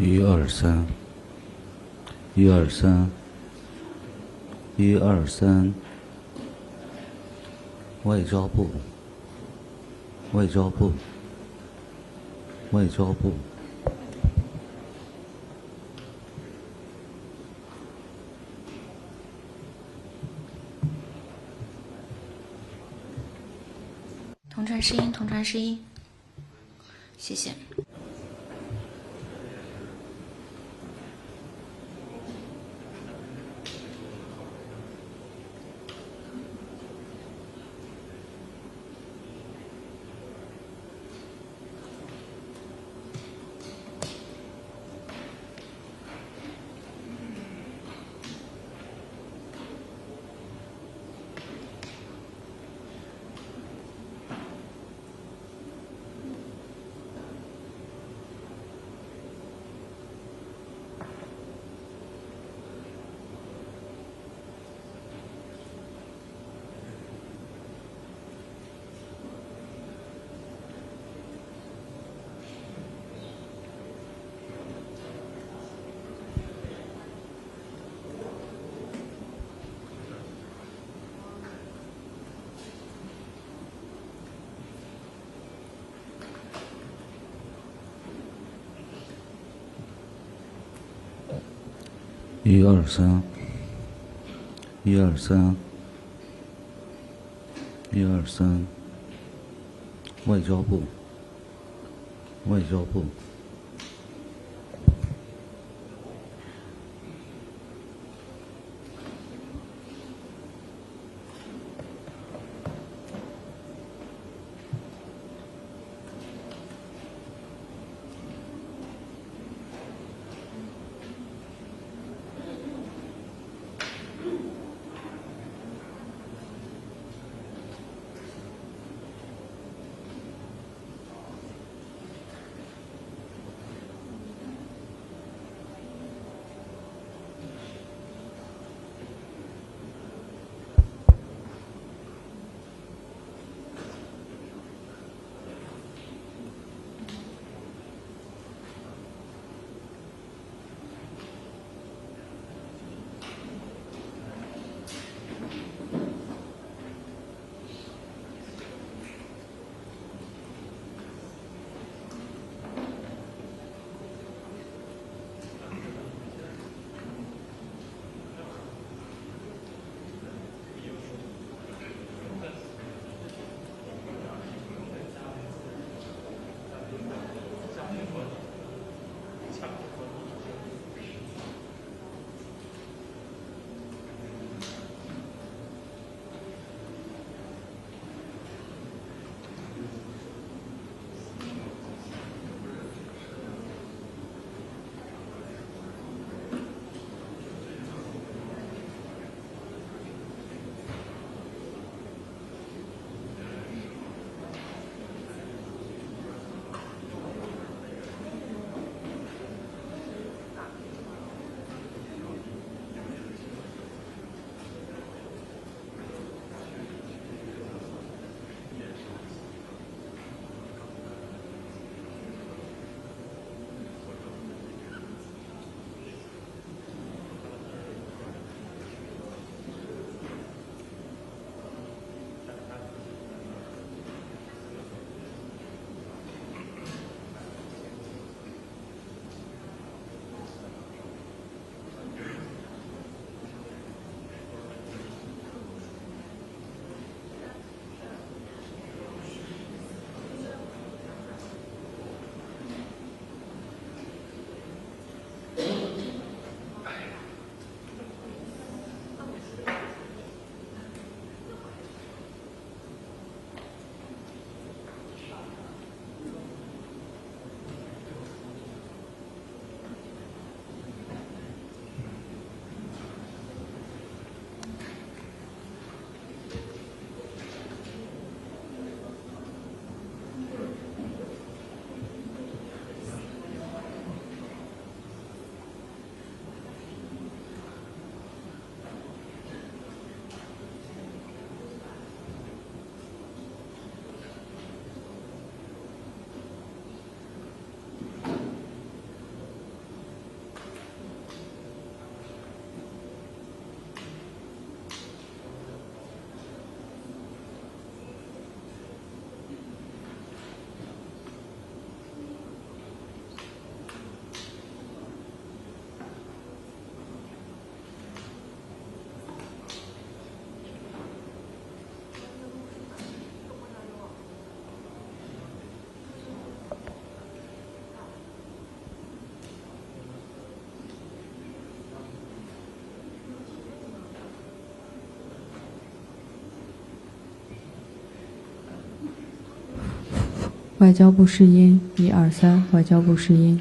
一二三，一二三，一二三，外交部，外交部，外交部。同传试音，同传试音，谢谢。一二三，一二三，一二三，外交部，外交部。外交部试音，1、2、3，外交部试音。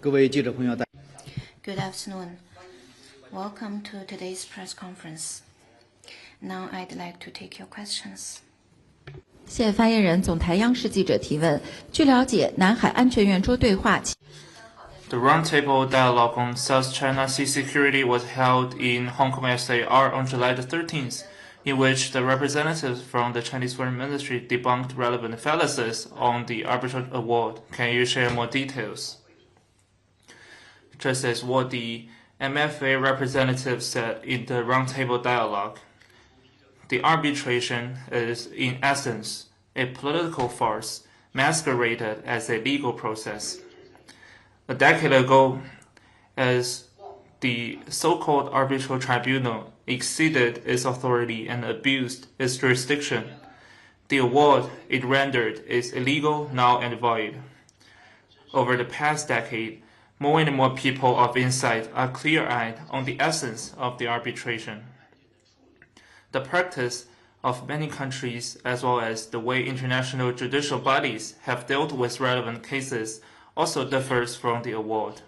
Good afternoon. Welcome to today's press conference. Now I'd like to take your questions. 现发言人总台央视记者提问：据了解，南海安全圆桌对话。The roundtable dialogue on South China Sea security was held in Hong Kong SAR on July the 13th, in which the representatives from the Chinese Foreign Ministry debunked relevant fallacies on the arbitral award. Can you share more details? Just as what the MFA representative said in the roundtable dialogue, the arbitration is, in essence, a political farce masqueraded as a legal process. A decade ago, as the so-called arbitral tribunal exceeded its authority and abused its jurisdiction, the award it rendered is illegal, null, and void. Over the past decade, more and more people of insight are clear-eyed on the essence of the arbitration. The practice of many countries, as well as the way international judicial bodies have dealt with relevant cases, also differs from the award.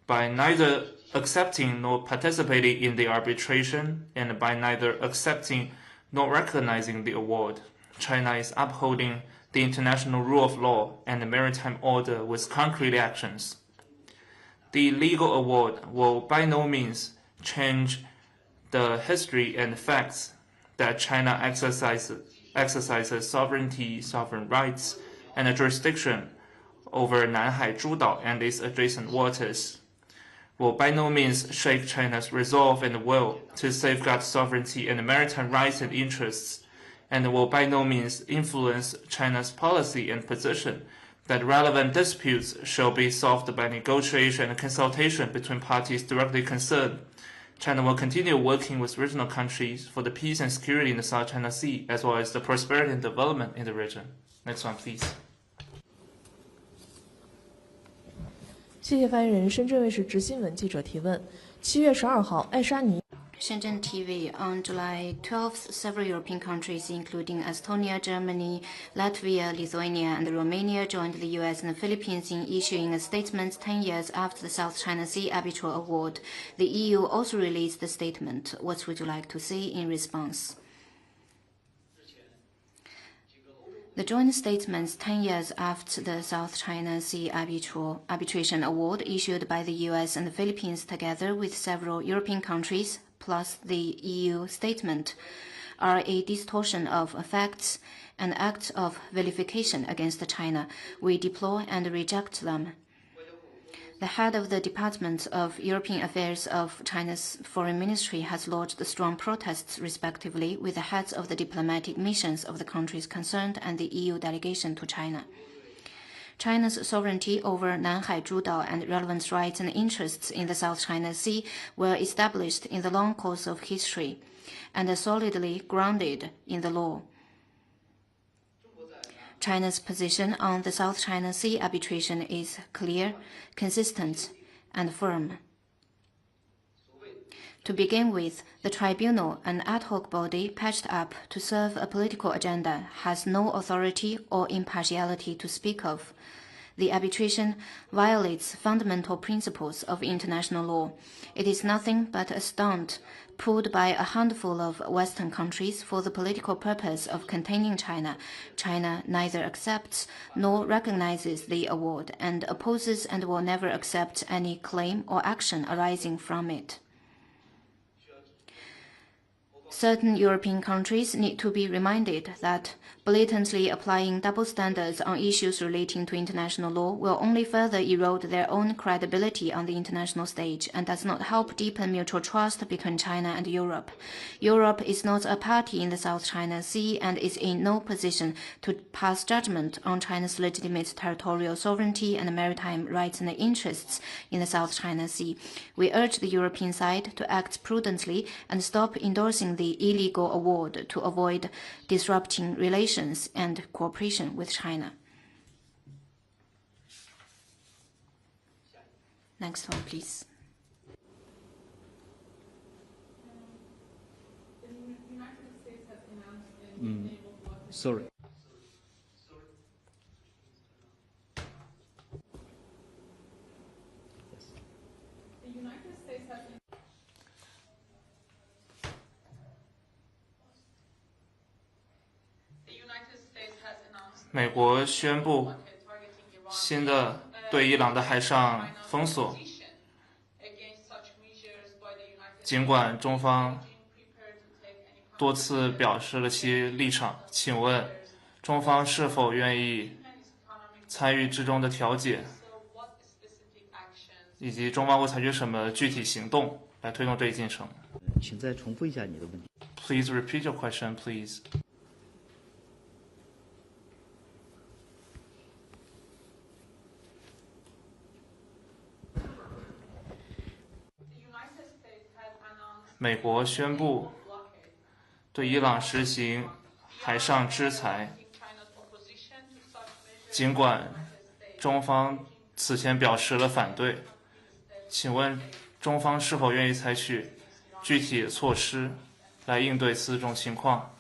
By neither accepting nor participating in the arbitration, and by neither accepting nor recognizing the award, China is upholding the international rule of law and the maritime order with concrete actions. The legal award will by no means change the history and facts that China exercises exercises sovereignty, sovereign rights, and jurisdiction over Nanhai Zhudao and its adjacent waters, will by no means shake China's resolve and will to safeguard sovereignty and maritime rights and interests, and will by no means influence China's policy and position that relevant disputes shall be solved by negotiation and consultation between parties directly concerned. China will continue working with regional countries for the peace and security in the South China Sea, as well as the prosperity and development in the region. Next one, please. 谢谢发言人。深圳卫视直新闻记者提问：7月12号，爱沙尼。 Shenzhen TV, on July 12th, several European countries, including Estonia, Germany, Latvia, Lithuania, and Romania, joined the US and the Philippines in issuing a statement 10 years after the South China Sea Arbitral Award. The EU also released the statement. What would you like to say in response? The joint statements 10 years after the South China Sea Arbitration Award issued by the US and the Philippines together with several European countries plus the EU statement are a distortion of facts and act of vilification against China. We deplore and reject them. The head of the Department of European Affairs of China's Foreign Ministry has lodged strong protests respectively with the heads of the diplomatic missions of the countries concerned and the EU delegation to China. China's sovereignty over Nanhai Zhudao and relevant rights and interests in the South China Sea were established in the long course of history and are solidly grounded in the law. China's position on the South China Sea arbitration is clear, consistent, and firm. To begin with, the tribunal, an ad hoc body patched up to serve a political agenda, has no authority or impartiality to speak of. The arbitration violates fundamental principles of international law. It is nothing but a stunt pulled by a handful of Western countries for the political purpose of containing China. China neither accepts nor recognizes the award and opposes and will never accept any claim or action arising from it. Certain European countries need to be reminded that blatantly applying double standards on issues relating to international law will only further erode their own credibility on the international stage and does not help deepen mutual trust between China and Europe. Europe is not a party in the South China Sea and is in no position to pass judgment on China's legitimate territorial sovereignty and maritime rights and interests in the South China Sea. We urge the European side to act prudently and stop endorsing the illegal award to avoid disrupting relations and cooperation with China. Next one, please. Sorry. The United States has announced 美国宣布新的对伊朗的海上封锁， against such measures by the United 尽管中方 prepared to take any 多次表示了其立场，请问中方是否愿意参与之中的调解， what specific actions 以及中方会采取什么具体行动来推动这一进程？ 请再重复一下你的问题。 Please repeat your question, please. the United States has announced 美国宣布对伊朗实行海上制裁， China's opposition to such measures 尽管中方此前表示了反对，请问中方是否愿意采取具体的措施来应对此种情况？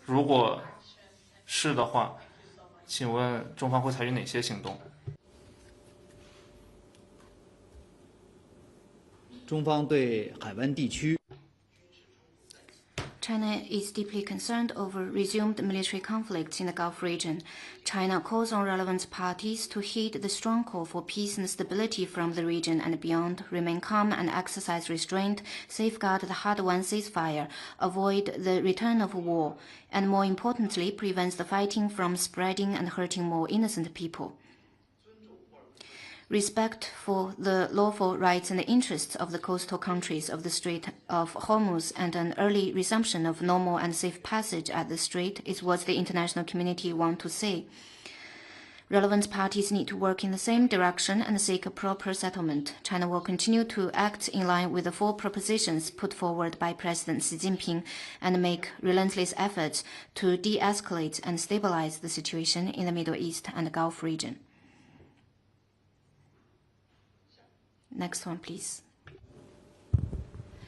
如果是的话，请问中方会采取哪些行动？中方对海湾地区 China is deeply concerned over resumed military conflicts in the Gulf region. China calls on relevant parties to heed the strong call for peace and stability from the region and beyond, remain calm and exercise restraint, safeguard the hard-won ceasefire, avoid the return of war, and more importantly, prevents the fighting from spreading and hurting more innocent people. Respect for the lawful rights and interests of the coastal countries of the Strait of Hormuz and an early resumption of normal and safe passage at the strait is what the international community want to see. Relevant parties need to work in the same direction and seek a proper settlement. China will continue to act in line with the 4 propositions put forward by President Xi Jinping and make relentless efforts to de-escalate and stabilize the situation in the Middle East and the Gulf region. Next one, please.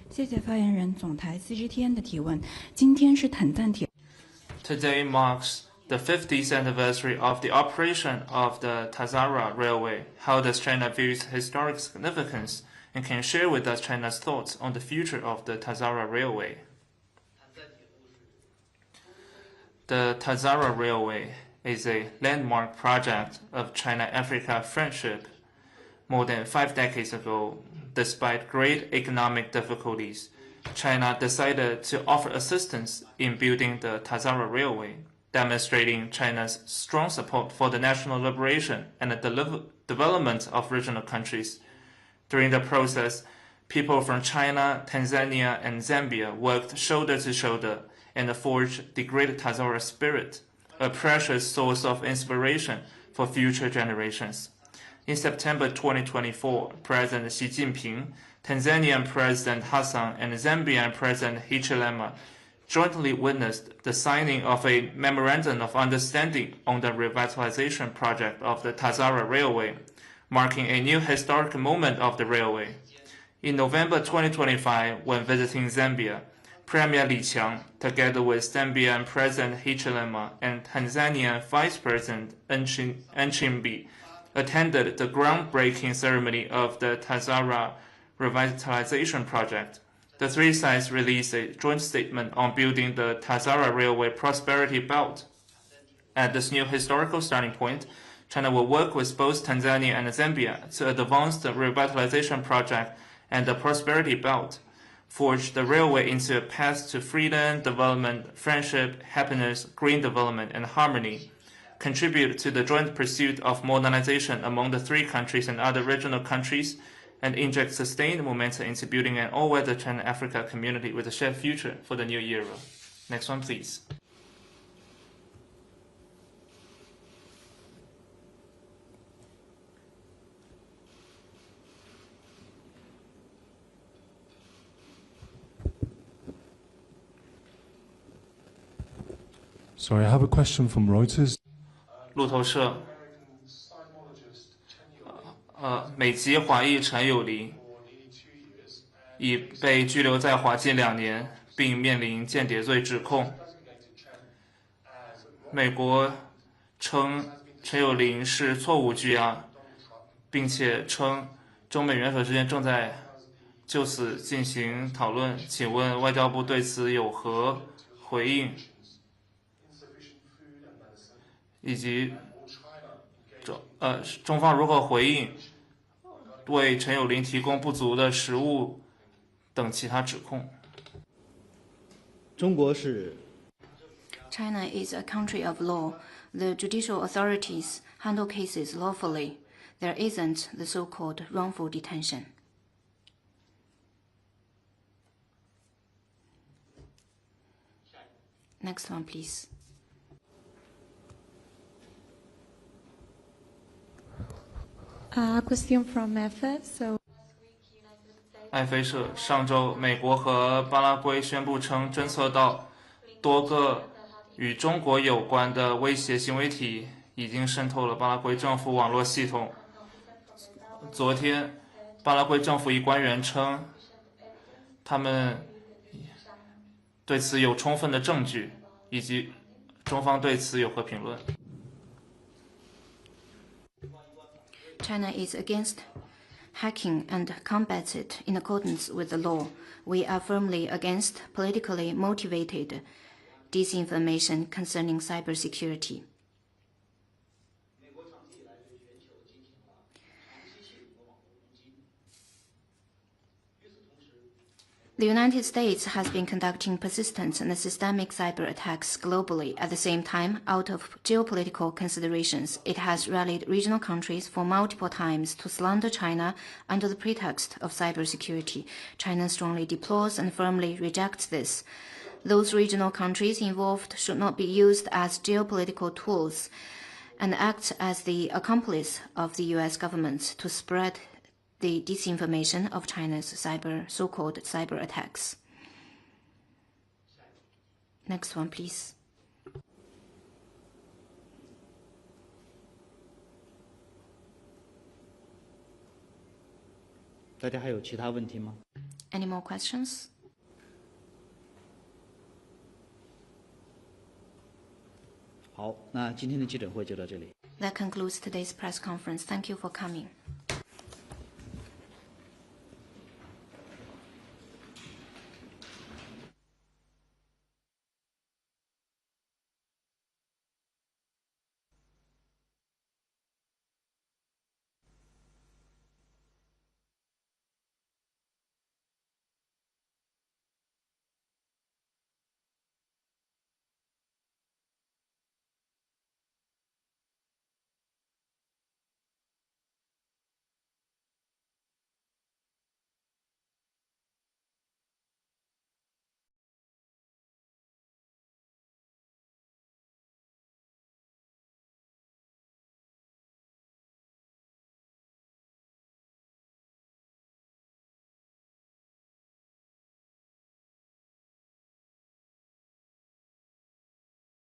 谢谢发言人总台 CGTN 的提问。今天是坦赞铁。Today marks the 50th anniversary of the operation of the Tazara Railway. How does China view its historic significance, and can share with us China's thoughts on the future of the Tazara Railway? The Tazara Railway is a landmark project of China-Africa friendship. More than 5 decades ago, despite great economic difficulties, China decided to offer assistance in building the Tazara Railway, demonstrating China's strong support for the national liberation and the development of regional countries. During the process, people from China, Tanzania, and Zambia worked shoulder to shoulder and forged the great Tazara spirit, a precious source of inspiration for future generations. In September 2024, President Xi Jinping, Tanzanian President Hassan, and Zambian President Hichilema jointly witnessed the signing of a Memorandum of Understanding on the revitalization project of the Tazara Railway, marking a new historic moment of the railway. In November 2025, when visiting Zambia, Premier Li Qiang, together with Zambian President Hichilema and Tanzanian Vice President Nchimbi, attended the groundbreaking ceremony of the Tazara revitalization project. The 3 sides released a joint statement on building the Tazara Railway Prosperity Belt. At this new historical starting point, China will work with both Tanzania and Zambia to advance the revitalization project and the Prosperity Belt, forge the railway into a path to freedom, development, friendship, happiness, green development, and harmony, contribute to the joint pursuit of modernization among the 3 countries and other regional countries, and inject sustained momentum into building an all-weather China-Africa community with a shared future for the new era. Next one, please. Sorry, I have a question from Reuters. 路透社，美籍华裔陈友龄已被拘留在华近2年，并面临间谍罪指控。美国称陈友龄是错误拘押，并且称中美元首之间正在就此进行讨论。请问外交部对此有何回应？以及中方如何回应为陈友龄提供不足的食物等其他指控？中国是 China is a country of law. The judicial authorities handle cases lawfully. There isn't the so-called wrongful detention. Next one, please. Question from FS. 艾菲社上周，美国和巴拉圭宣布称，侦测到多个与中国有关的威胁行为体已经渗透了巴拉圭政府网络系统。昨天，巴拉圭政府一官员称，他们对此有充分的证据，以及中方对此有何评论？ China is against hacking and combat it in accordance with the law. We are firmly against politically motivated disinformation concerning cybersecurity. The United States has been conducting persistent and systemic cyber attacks globally. At the same time, out of geopolitical considerations, it has rallied regional countries for multiple times to slander China under the pretext of cybersecurity. China strongly deplores and firmly rejects this. Those regional countries involved should not be used as geopolitical tools and act as the accomplice of the U.S. government to spread the disinformation of China's so-called cyber attacks. Next one, please. Any more questions? That concludes today's press conference. Thank you for coming.